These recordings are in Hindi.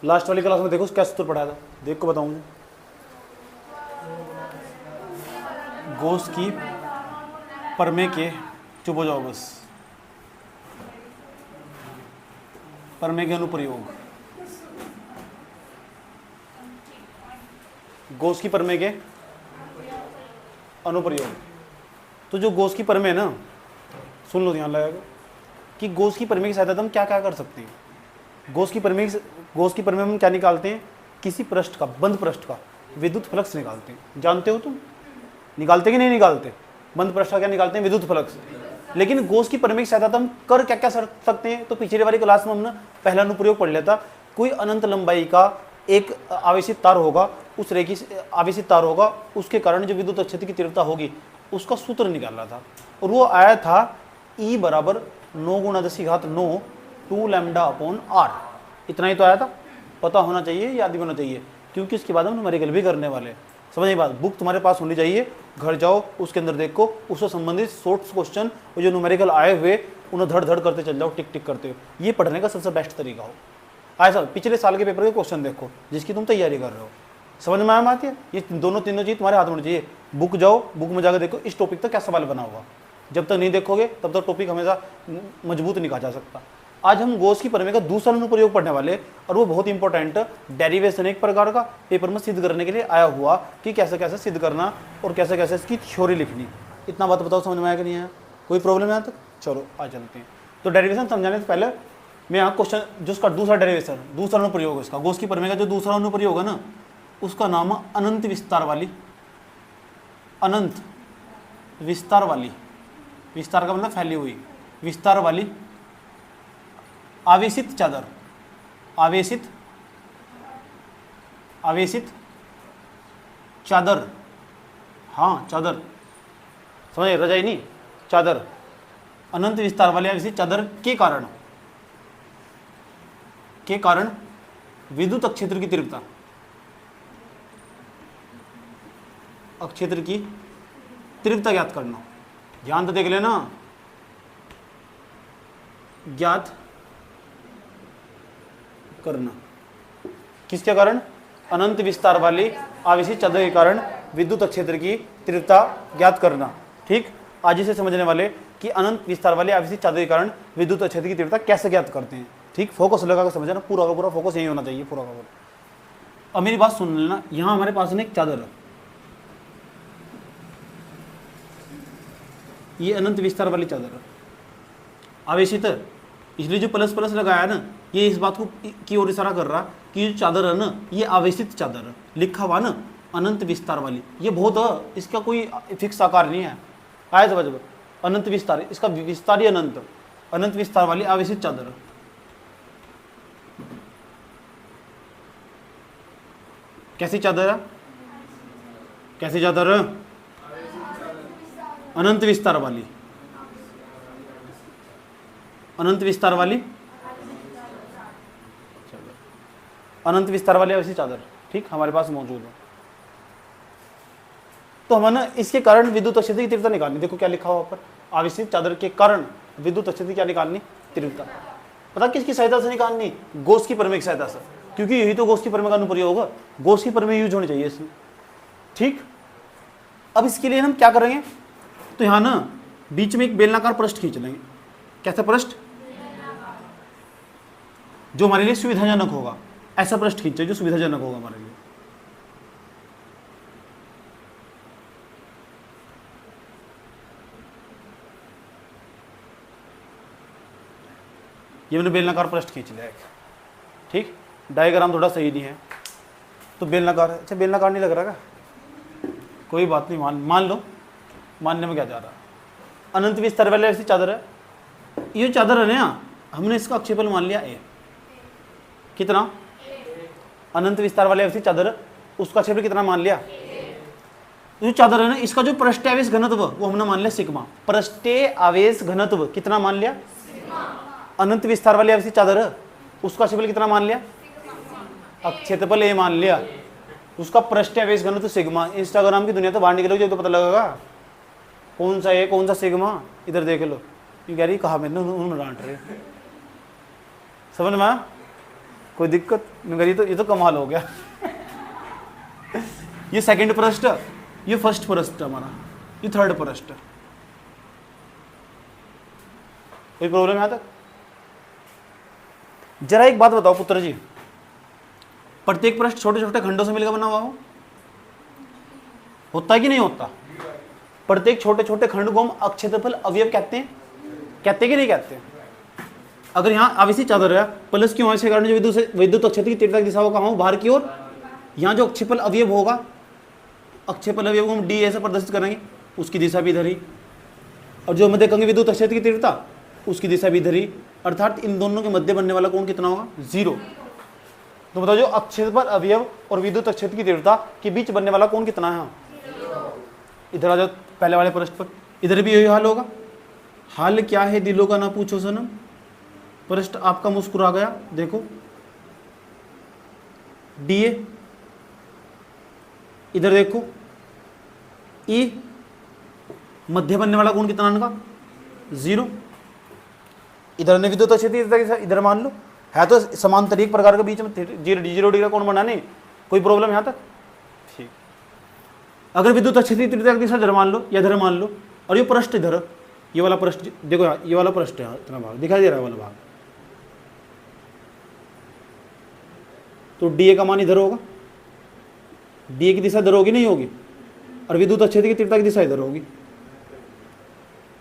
लास्ट वाली क्लास में देखो क्या सूत्र पढ़ाया था, देख को बताऊँ। गॉस की प्रमेय के, चुप हो जाओ बस, प्रमेय के अनुप्रयोग, गॉस की प्रमेय के अनुप्रयोग। तो जो गॉस की प्रमेय ना, सुन लो ध्यान लगाकर कि गॉस की प्रमेय की सहायता से हम क्या क्या कर सकते हैं। गॉस की प्रमेय में हम क्या निकालते हैं, किसी पृष्ठ का, बंद पृष्ठ का विद्युत फ्लक्स निकालते हैं। जानते हो तुम, निकालते कि नहीं निकालते? बंद पृष्ठ का क्या निकालते हैं, विद्युत फ्लक्स। लेकिन गॉस की प्रमेय की सहायता से हम कर क्या क्या सकते हैं। तो पिछले वाली क्लास में हमने पहला अनुप्रयोग पढ़ लिया था। कोई अनंत लंबाई का एक आवेशित तार होगा, उस रेखी आवेशित तार होगा, उसके कारण जो विद्युत क्षेत्र की तीव्रता होगी उसका सूत्र निकालना था। और वो आया था E बराबर 9 × 10⁹ 2 λ/r। इतना ही तो आया था। पता होना चाहिए, याद भी होना चाहिए, क्योंकि इसके बाद हम न्यूमेरिकल भी करने वाले हैं। समझ नहीं बात, बुक तुम्हारे पास होनी चाहिए, घर जाओ उसके अंदर देखो, उससे संबंधित शॉर्ट क्वेश्चन और जो न्यूमेरिकल आए हुए उन्हें धड़ धड़ करते चल जाओ, टिक टिक करते हो। ये पढ़ने का सबसे बेस्ट तरीका हो। आए साल पिछले साल के पेपर के क्वेश्चन देखो जिसकी तुम तैयारी कर रहे हो, समझ में आया आती है। ये दोनों तीनों चीज तुम्हारे हाथ में होनी चाहिए। बुक जाओ, बुक में जाकर देखो इस टॉपिक तक क्या सवाल बना हुआ। जब तक नहीं देखोगे तब तक टॉपिक हमेशा मजबूत नहीं कहा जा सकता। आज हम गॉस की प्रमेय का दूसरा अनुप्रयोग पढ़ने वाले, और वो बहुत इंपॉर्टेंट डेरिवेशन, एक प्रकार का पेपर में सिद्ध करने के लिए आया हुआ कि कैसे कैसे सिद्ध करना और कैसे कैसे इसकी थ्योरी लिखनी। इतना बात बताओ, समझ में आया कि नहीं आया? कोई प्रॉब्लम यहाँ तक? चलो आ चलते हैं। तो डेरिवेशन समझाने से पहले मैं यहाँ क्वेश्चन, जो उसका दूसरा डेरिवेशन, दूसरा अनुप्रयोग है इसका, गॉस की प्रमेय का जो दूसरा अनुप्रयोग है ना, उसका नाम है अनंत विस्तार वाली, अनंत विस्तार वाली, विस्तार का मतलब फैली हुई, विस्तार वाली आवेशित चादर, आवेशित चादर, हाँ चादर, समझे, रजाई नहीं, चादर। अनंत विस्तार वाली आवेशित चादर के कारण विद्युत क्षेत्र की तीव्रता, क्षेत्र की तीव्रता ज्ञात करना। ध्यान तो देख लेना, ज्ञात करना किसके कारण? अनंत विस्तार वाली आवेशित चादर के कारण विद्युत क्षेत्र की तीव्रता ज्ञात करना। ठीक, आज इसे समझने वाले कि अनंत विस्तार वाली आवेशित चादर के कारण विद्युत क्षेत्र की तीव्रता कैसे ज्ञात करते हैं। ठीक, फोकस लगाकर समझना, पूरा का पूरा फोकस यही होना चाहिए, पूरा का पूरा। अब मेरी बात सुन लेना, यहां हमारे पास एक चादर है, ये अनंत विस्तार वाली चादर है, आवेशित है, इसलिए जो प्लस प्लस लगाया ना, ये इस बात को की ओर इशारा कर रहा कि जो चादर है ना, ये आवेशित चादर है। लिखा हुआ ना अनंत विस्तार वाली, ये बहुत है, इसका कोई फिक्स आकार नहीं है। आया समझ में? अनंत विस्तार, इसका विस्तार ही अनंत, अनंत विस्तार वाली आवेशित चादर है। कैसी चादर है? कैसी चादर है? अनंत विस्तार वाली, अनंत विस्तार वाली, अनंत विस्तार वाली आवेशित चादर, ठीक, हमारे पास मौजूद है। तो हमें ना इसके कारण विद्युत क्षेत्र की तीव्रता निकालनी। देखो क्या लिखा हुआ ऊपर, आवेशित चादर के कारण विद्युत क्षेत्र क्या निकालनी? तीव्रता। पता किसकी सहायता से निकालनी? गॉस की प्रमेय की सहायता से, क्योंकि यही तो गॉस की प्रमेय का अनुप्रयोग होगा। गॉस की प्रमेय यूज होनी चाहिए इसमें। ठीक, अब इसके लिए हम क्या करेंगे, तो यहाँ ना बीच में एक बेलनाकार पृष्ठ खींच लेंगे। कैसा पृष्ठ? जो हमारे लिए सुविधाजनक होगा, ऐसा पृष्ठ खींचे जो सुविधाजनक होगा हमारे लिए। ये मैंने बेलनाकार पृष्ठ खींच लिया एक। ठीक, डायग्राम थोड़ा सही नहीं है तो बेलनाकार, अच्छा बेलनाकार नहीं लग रहा क्या? कोई बात नहीं, मान लो, मानने में क्या जा रहा है। अनंत विस्तार वाली ऐसी चादर है, ये चादर है ना, हमने इसका क्षेत्रफल मान लिया ए। कितना? अनंत विस्तार वाली ऐसी चादर है, उसका क्षेत्रफल कितना मान लिया? जो चादर है ना, इसका जो पृष्ठ आवेश घनत्व वो हमने मान लिया सिग्मा। पृष्ठ आवेश घनत्व कितना मान लिया? अनंत विस्तार वाली ऐसी चादर है, उसका क्षेत्रफल कितना मान लिया? क्षेत्रफल ए मान लिया, उसका पृष्ठ आवेश घनत्व सिग्मा। इंस्टाग्राम की दुनिया तो बाहर निकलोगे तो पता लगेगा कौन सा ए कौन सा सिग्मा। इधर देख लो, ये कह रही कहा मैंने, उन्होंने डांट रहे, समझ में? कोई दिक्कत मगर ये तो कमाल हो गया। ये सेकंड पृष्ठ, ये फर्स्ट पृष्ठ हमारा, ये थर्ड पृष्ठ। कोई प्रॉब्लम यहां तक? जरा एक बात बताओ पुत्र जी, प्रत्येक पृष्ठ छोटे छोटे खंडों से मिलकर बना हुआ होता है कि नहीं होता? प्रत्येक छोटे छोटे खंड को हम अक्षेत्रफल अवयव कहते हैं कि नहीं कहते? अगर यहाँ आवेशी चादर है प्लस क्यों ऐसे कारण जो विद्युत अक्षेत्र की तीव्रता की दिशा होगा कहाँ बाहर की ओर, यहाँ जो अक्षेपल अवयव होगा, अक्षेपल अवयव को हम डी ऐसे प्रदर्शित करेंगे, उसकी दिशा भी इधर ही, और जो हम देखेंगे विद्युत अक्षेत्र की तीव्रता उसकी दिशा भी इधर ही, अर्थात इन दोनों के मध्य बनने वाला कोण कितना होगा? 0। तो बताओ जो अक्षेपल अवयव और विद्युत अक्षेत्र की तीव्रता के बीच बनने वाला कोण कितना है? इधर आ जाओ पहले वाले पृष्ठ पर, इधर भी यही हाल होगा। हाल क्या है दिलों का ना पूछो सनम, पृष्ठ आपका मुस्कुरा गया, देखो डीए, इधर देखो ई, मध्य बनने वाला कोण कितना का? 0। इधर ने विद्युत क्षेत्र इधर मान लो, है तो समांतर एक प्रकार के बीच में 0 डिग्री का कोण बनाने, कोई प्रॉब्लम यहां तक? ठीक। अगर विद्युत क्षेत्र की दिशा इधर मान लो या इधर मान लो, और ये पृष्ठ इधर, ये वाला पृष्ठ देखो, ये वाला पृष्ठ है, इतना भाग दिखाई दे रहा है वाला भाग, तो डीए का मान इधर होगा, डीए की दिशा इधर होगी नहीं होगी, और विद्युत क्षेत्र की तीव्रता की दिशा इधर होगी।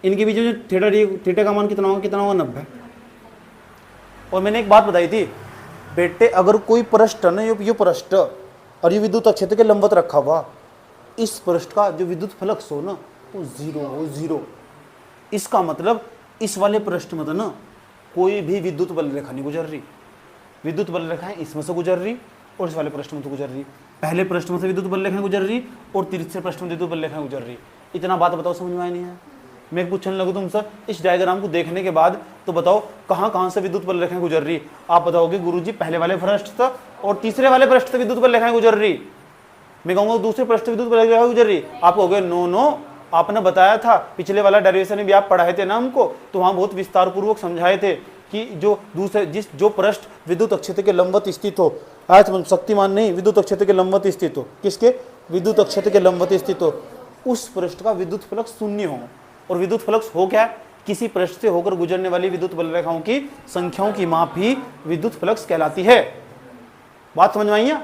इनके बीच में थीटा का मान कितना होगा? 90। और मैंने एक बात बताई थी बेटे, अगर कोई पृष्ठ ना, ये पृष्ठ और ये विद्युत क्षेत्र के लंबवत रखा हुआ, इस पृष्ठ का जो विद्युत फ्लक्स हो ना वो 0 हो, 0। इसका मतलब इस वाले पृष्ठ में तो ना कोई भी विद्युत बल रेखा नहीं गुजर रही, विद्युत बल रेखाएं इसमें से गुजर रही और इस वाले पृष्ठ में तो गुजर रही, पहले पृष्ठ में से विद्युत बल रेखाएं गुजर रही और तीसरे पृष्ठ में विद्युत बल रेखाएं गुजर रही। इतना बात बताओ समझ में आया नहीं है? मैं पूछने लगूँ तुमसे, इस डायग्राम को देखने के बाद तो बताओ कहाँ कहाँ से विद्युत बल रेखाएं गुजर रही? आप बताओगे गुरुजी पहले वाले पृष्ठ से और तीसरे वाले पृष्ठ से विद्युत बल रेखाएं गुजर रही। मैं कहूँगा दूसरे पृष्ठ से विद्युत बल रेखाएं गुजर रही। आप कहोगे नो, आपने बताया था पिछले वाला डेरिवेशन में भी आप पढ़ाए थे ना हमको, तो वहाँ बहुत विस्तार पूर्वक समझाए थे कि जो पृष्ठ विद्युत क्षेत्र के लंबवत स्थित हो, आज शक्तिमान नहीं, विद्युत क्षेत्र के लंबवत स्थित हो, किसके? विद्युत क्षेत्र के लंबवत स्थित हो, उस पृष्ठ का विद्युत फ्लक्स 0 हो। और विद्युत फ्लक्स हो क्या? किसी पृष्ठ से होकर गुजरने वाली विद्युत बल रेखाओं की संख्याओं की माप ही विद्युत फ्लक्स कहलाती है। बात समझ में आई है?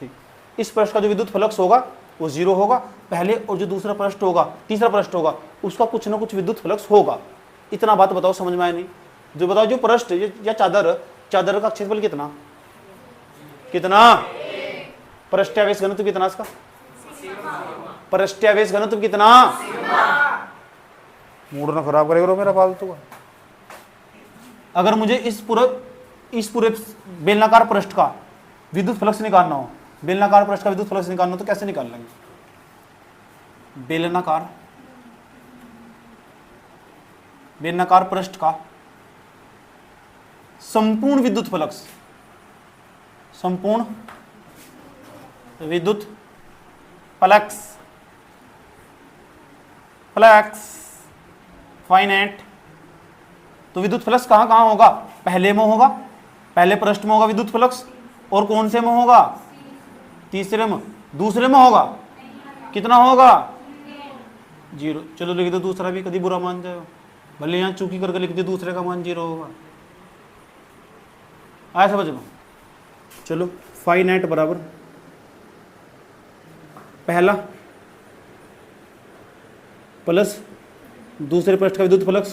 ठीक। इस पृष्ठ का जो विद्युत फ्लक्स होगा वो 0 होगा पहले, और जो दूसरा पृष्ठ होगा, तीसरा पृष्ठ होगा, उसका कुछ ना कुछ विद्युत फ्लक्स होगा। इतना बात बताओ समझ में आया नहीं? जो बताओ जो पृष्ठ या चादर का क्षेत्रफल कितना? पृष्ठावेश घनत्व कितना इसका? पृष्ठावेश घनत्व कितना? मूड ना खराब करेगा मेरा फालतू का। अगर मुझे इस पूरे बेलनाकार पृष्ठ का विद्युत फ्लक्स निकालना हो, बेलनाकार पृष्ठ का विद्युत फ्लक्स निकालना हो तो कैसे निकाल लेंगे? बेलनाकार पृष्ठ का संपूर्ण विद्युत फ्लक्स, संपूर्ण विद्युत फ्लक्स फाइनाइट, तो विद्युत फ्लक्स कहां कहां होगा? पहले में होगा, पहले पृष्ठ में होगा विद्युत फ्लक्स, और कौन से में होगा? तीसरे में। दूसरे में होगा कितना होगा? 0। चलो लिख दो दूसरा भी, कभी बुरा मान जाओ, भले यहां चूकी करके लिख दो दूसरे का मान 0 होगा। आया समझ में? चलो फाइनाइट बराबर पहला प्लस दूसरे पृष्ठ का विद्युत फ्लक्स,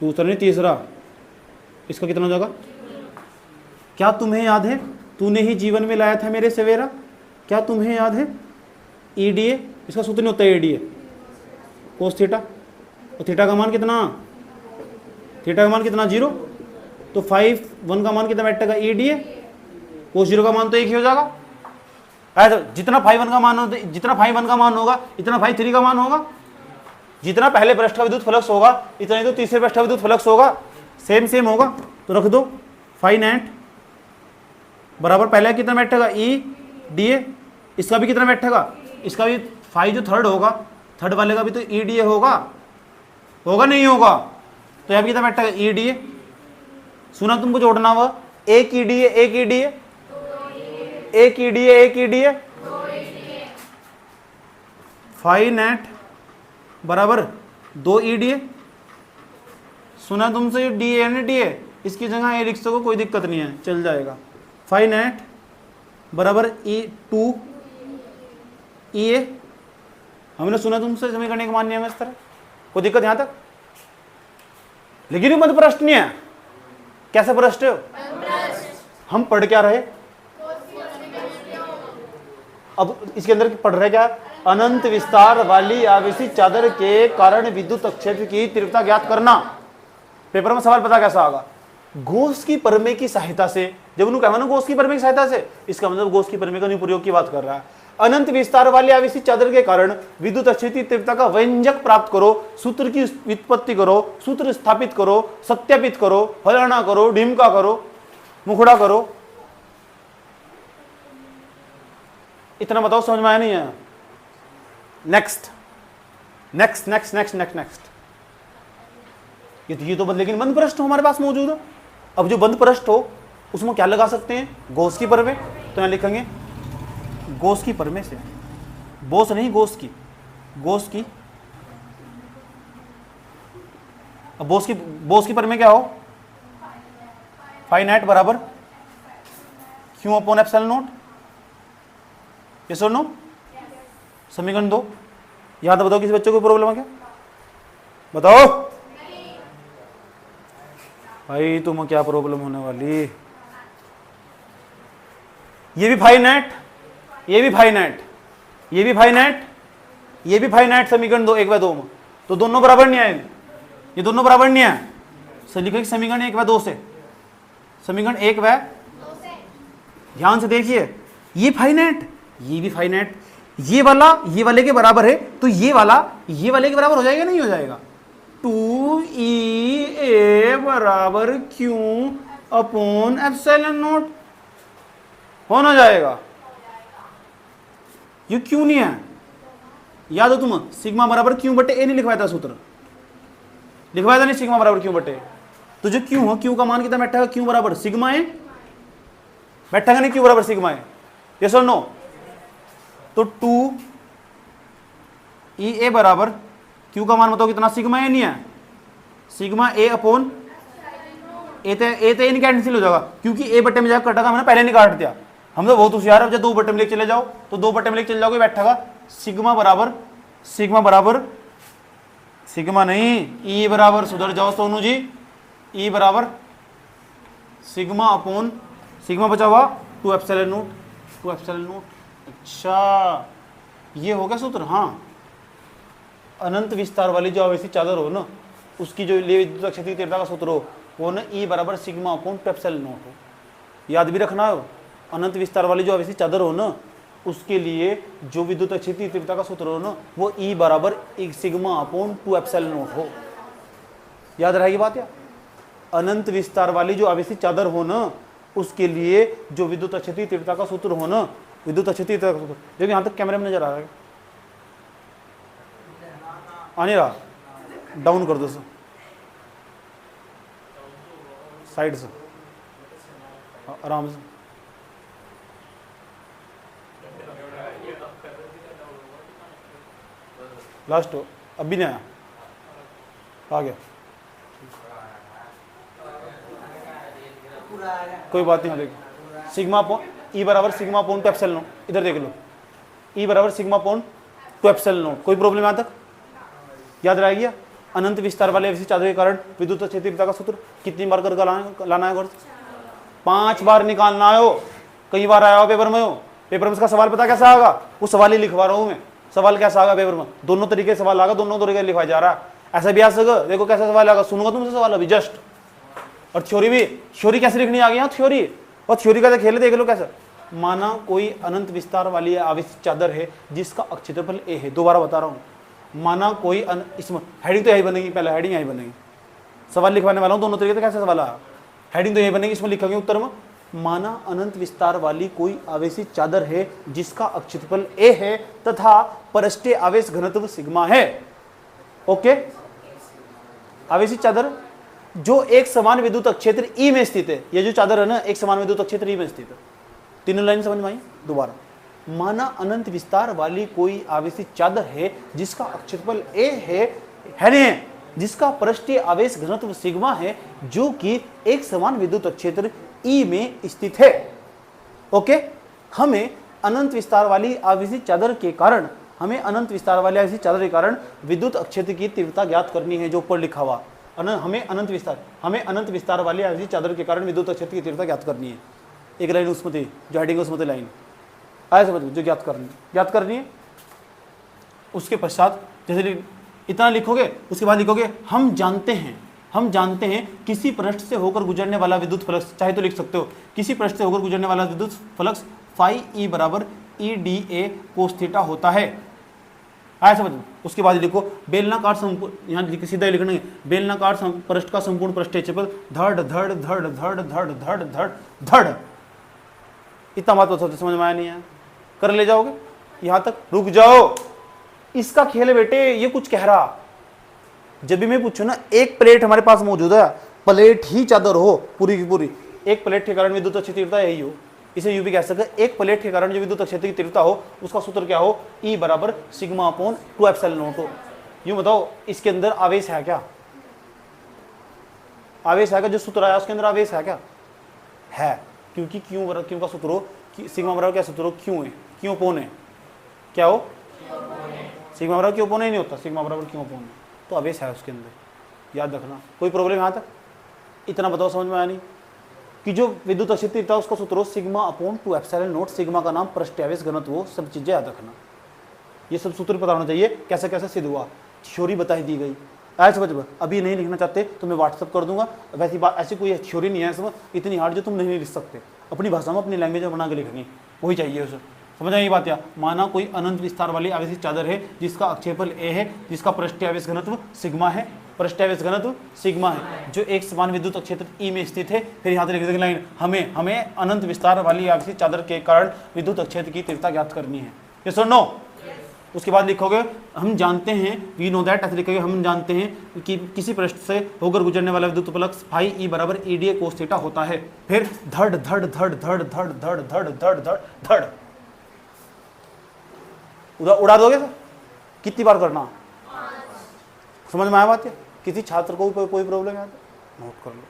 दूसरा नहीं तीसरा, इसका कितना हो जाएगा? क्या तुम्हें याद है? तूने ही जीवन में लाया था मेरे सवेरा, क्या तुम्हें याद है? ईडीए, इसका सूत्र नहीं होता ईडीए, कोस थीटा, और थीटा का मान कितना? 0। तो 5 1 का मान कितना बैठेगा? ईडीए, कोस 0 का मान तो 1 ही हो जाएगा। ऐसा जितना 5 1 का मान होगा, जितना 5 1 का मान होगा इतना 5 3 का मान होगा। जितना पहले पृष्ठ का विद्युत फ्लक्स होगा इतना ही तो तीसरे पृष्ठ का विद्युत फ्लक्स होगा, सेम होगा। तो रख दो फाइनाइट बराबर पहला कितना बैठेगा? ई डी ए, इसका भी कितना बैठेगा? इसका भी 5 जो थर्ड होगा, थर्ड वाले का भी तो ई डी ए होगा नहीं होगा? तो यहाँ भी कितना बैठेगा? E D A. सुना तुमको जोड़ना हुआ एक ईडी है, एक ईडी है, एक ईडी है, एक ईडी है, फाइव नेट बराबर 2 ईडी है। सुना तुमसे डी है ना, डी है, इसकी जगह ए लिख सको, कोई दिक्कत नहीं है, चल जाएगा। फाइव नेट बराबर ई 2 ई ए। हमने सुना तुमसे समीकरण का मान नियम इस तरह, कोई दिक्कत यहां तक? लेकिन ये मत प्रश्न नहीं है। कैसे प्रश्न हो? हम पढ़ क्या रहे? अब इसके अंदर पढ़ रहे क्या? अनंत विस्तार वाली आवेशी चादर के कारण विद्युत क्षेत्र की तीव्रता ज्ञात करना। पेपर में सवाल पता कैसा आगा? गॉस की प्रमेय की सहायता से। जब उन्होंने कहा ना गॉस की प्रमेय की सहायता से, इसका मतलब गॉस की प्रमेय का अनुप्रयोग की बात कर रहा है। अनंत विस्तार वाली आवेशी चादर के कारण विद्युत क्षेत्र की तीव्रता का व्यंजक प्राप्त करो, सूत्र की व्युत्पत्ति करो, सूत्र स्थापित करो, सत्यापित करो, फलाना करो, ढिमका करो, मुखड़ा करो। इतना बताओ, समझ में आया नहीं है? Next next next next next next. ये तो लेकिन बंद पृष्ठ हमारे पास मौजूद है। अब जो बंद पृष्ठ हो उसमें क्या लगा सकते हैं? गॉस की प्रमेय। तो यहां लिखेंगे गॉस की प्रमेय से, बोस नहीं गॉस की, गॉस की। अब बोस की प्रमेय क्या हो? फाइव नेट बराबर Q upon epsilon not. Yes और नो? समीकरण 2। याद बताओ, किसी बच्चे को प्रॉब्लम है क्या? बताओ भाई, तुम्हें क्या प्रॉब्लम होने वाली? ये भी फाइव नेट, ये भी फाइव नेट, ये भी फाइव नेट, ये भी फाइव नेट। समीकरण 2 1 व 2 में तो दोनों बराबर नहीं आए, ये दोनों बराबर नहीं है। लिखो समीकरण 1 व 2 से, समीकरण 1 व 2 से। ध्यान से देखिए, ये फाइव नेट, ये भी फाइव नेट, ये वाला ये वाले के बराबर है, तो ये वाला ये वाले के बराबर हो जाएगा, नहीं हो जाएगा? 2EA बराबर क्यू अपॉन एप्सिलॉन नॉट होना जाएगा। ये क्यों नहीं है? याद हो तुम, सिग्मा बराबर क्यू बटे ए नहीं लिखवाया था सूत्र? लिखवाया था नहीं सिग्मा बराबर क्यू बटे? तो जो क्यू हो, क्यू का मान कितना बैठा है? क्यू बराबर सिग्मा ए बैठा नहीं, क्यू बराबर सिग्मा ए। यस और नो? तो 2EA बराबर क्यू का मान बताओ कितना? सिग्मा ए नहीं है, सिग्मा ए अपॉन ए तो नहीं कैंसिल हो जाएगा, क्योंकि ए बटे में जाकर कटेगा, मैंने पहले नहीं काट दिया। हम तो बहुत होशियार है। जब 2 बटे में लेके चले जाओ तो 2 बटे में लेके चले जाओगे, बैठेगा सिग्मा बराबर सिग्मा नहीं, ई बराबर, सुधर जाओ सोनू जी, ई बराबर सिग्मा अपॉन सिग्मा बचा हुआ 2 एप्सिलॉन नॉट, 2 एप्सिलॉन नॉट। अच्छा, ये हो गया सूत्र। हाँ, अनंत विस्तार वाली जो आवेशी चादर हो ना, उसकी जो विद्युत क्षेत्र की तीव्रता का सूत्र हो वो ना ई बराबर सिग्मा अपॉन 2 एप्सिलॉन नॉट हो। याद भी रखना हो, अनंत विस्तार वाली जो आवेशी चादर हो ना, उसके लिए जो विद्युत क्षेत्र की तीव्रता का सूत्र हो ना, वो ई बराबर सिग्मा अपॉन 2 एप्सिलॉन नॉट हो। याद रहेगी बात? या अनंत विस्तार वाली जो आवेशी चादर हो ना, उसके लिए जो विद्युत क्षेत्र की तीव्रता का सूत्र हो ना, विद्युत क्षेत्र की तीव्रता का सूत्र, देखिए यहां तक कैमरे में नजर आ रहा है? आ नहीं रहा? डाउन कर दो सर, साइड से, आराम से। लास्ट हो, अभी नहीं आया, आ गया, कोई बात नहीं। देखो सिग्मा अपॉन ई बराबर सिग्मा अपॉन 2 एप्सिलॉन नॉट, इधर देख लो, ई बराबर सिग्मा अपॉन 2 एप्सिलॉन नॉट। कोई प्रॉब्लम यहाँ तक? याद रहेगी? अनंत विस्तार वाले आवेशी चादर के कारण विद्युत क्षेत्र की तीव्रता का सूत्र कितनी बार कर लाना है? 5 बार निकालना है। कई बार आया हो पेपर में, हो पेपर में इसका सवाल पता कैसा आएगा? वो सवाल ही लिखवा रहा हूँ मैं। सवाल कैसा आएगा पेपर में? दोनों तरीके सवाल आएगा, दोनों तरीके लिखवाया जा रहा है। ऐसा भी आ सके, देखो कैसा सवाल आएगा, सुनूंगा तुमसे सवाल अभी जस्ट। और थ्योरी भी, थ्योरी कैसे लिखनी आ गई? यहाँ थ्योरी, और थ्योरी का खेल देख लो कैसा। माना कोई अनंत विस्तार वाली आवेशी चादर है जिसका क्षेत्रफल ए है। दोबारा बता रहा हूँ, माना कोई इसमें हेडिंग तो यही बनेगी, पहले हेडिंग यही बनेगी। सवाल लिखवाने वाला हूँ दोनों तरीके से, कैसे सवाल आया? हेडिंग तो यही बनेगी, इसमें लिखेंगे उत्तर में, माना अनंत विस्तार वाली कोई आवेशी चादर है जिसका क्षेत्रफल ए है तथा पृष्ठीय आवेश घनत्व सिग्मा है। ओके, आवेशी चादर जो एक समान विद्युत क्षेत्र ई में स्थित है, ये जो चादर है ना एक समान विद्युत क्षेत्र ई में स्थित है। तीनों लाइन समझ में आई? दोबारा, माना अनंत विस्तार वाली कोई आवेशित चादर है जिसका क्षेत्रफल ए है नहीं, जिसका पृष्ठीय आवेश घनत्व सिग्मा है, जो कि एक समान विद्युत क्षेत्र ई में स्थित है। ओके, हमें अनंत विस्तार वाली आवेशित चादर के कारण विद्युत क्षेत्र की तीव्रता ज्ञात करनी है, जो ऊपर लिखा हुआ। हमें अनंत विस्तार वाली आवेशित चादर के कारण विद्युत क्षेत्र की तीव्रता ज्ञात करनी है। एक लाइन उसमें थी जो हेडिंग उसमें थी लाइन, आया समझ, जो ज्ञात करनी है। उसके पश्चात जैसे इतना लिखोगे, उसके बाद लिखोगे हम जानते हैं किसी पृष्ठ से होकर गुजरने वाला विद्युत फ्लक्स, चाहे तो लिख सकते हो किसी पृष्ठ से होकर गुजरने वाला विद्युत फ्लक्स फाई ई बराबर E D A cos theta होता है। आया समझ। उसके बाद लिखो बेलनाकार संपूर्ण, यहाँ सीधा लिखना है, बेलनाकार पृष्ठ का संपूर्ण पृष्ठीय क्षेत्रफल धड़ धड़ धड़ धड़ धड़ धड़ धड़ धड़। इतना बात तो समझ में आया नहीं है, कर ले जाओगे यहां तक? रुक जाओ, इसका खेल है बेटे, ये कुछ कह रहा। जब भी मैं पूछूं ना, एक प्लेट हमारे पास मौजूद है, प्लेट ही चादर हो पूरी की पूरी, एक प्लेट के कारण विद्युत क्षेत्र तीव्रता यही हो, इसे यूं भी कह सकते, एक प्लेट के कारण जो विद्युत क्षेत्र की तीव्रता हो उसका सूत्र क्या हो, E बराबर सिग्मा अपॉन 2 एप्सिलॉन नॉट हो। यूं बताओ इसके अंदर आवेश है क्या? आवेश है क्या? जो सूत्र आया उसके अंदर आवेश है क्या? है, क्योंकि क्यों का सूत्र हो, सिग्मा बराबर क्या सूत्र हो, क्यों है, क्यों अपॉन है, क्या हो, सिग्मा बराबर क्यों अपॉन है, नहीं होता, सिग्मा बराबर क्यों अपॉन है, तो आवेश है उसके अंदर, याद रखना। कोई प्रॉब्लम यहाँ तक? इतना बताओ, समझ में आया नहीं? कि जो विद्युत क्षेत्र तीव्रता उसका सूत्र हो sigma upon 2 epsilon not, sigma का नाम पृष्ठीय आवेश घनत्व हो, सब चीजें याद रखना। ये सब सूत्र पता होना चाहिए, कैसे कैसे सिद्ध हुआ, थ्योरी बताई दी गई। ऐसे समझ, अभी नहीं लिखना चाहते तो मैं व्हाट्सअप कर दूंगा। वैसी बात, ऐसी कोई थ्योरी नहीं है समझ इतनी हार्ड जो तुम नहीं लिख सकते, अपनी भाषा में अपनी लैंग्वेज में बना के लिखनी, वही चाहिए उसे। समझ आई बात? या माना कोई अनंत विस्तार वाली आवेशित चादर है जिसका क्षेत्रफल ए है, जिसका पृष्ठीय आवेश घनत्व सिग्मा है, पृष्ठीय आवेश घनत्व सिग्मा है, जो एक समान विद्युत क्षेत्र ई में स्थित है। फिर यहाँ से लिख देंगे लाइन, हमें अनंत विस्तार वाली आवेशित चादर के कारण विद्युत क्षेत्र की तीव्रता ज्ञात करनी है। ये सुनो, उसके बाद लिखोगे हम जानते हैं, वी नो दैट, ऐसे लिखोगे हम जानते हैं कि किसी पृष्ठ से होकर गुजरने वाला विद्युत फ्लक्स फाई ई बराबर E D A cos theta होता है। फिर धड़ धड़ धड़ धड़ धड़ धड़ धड़ धड़ धड़ धड़, उड़ा दोगे सर? कितनी बार करना? समझ में आया बात? किसी छात्र को कोई प्रॉब्लम है नोट कर लो।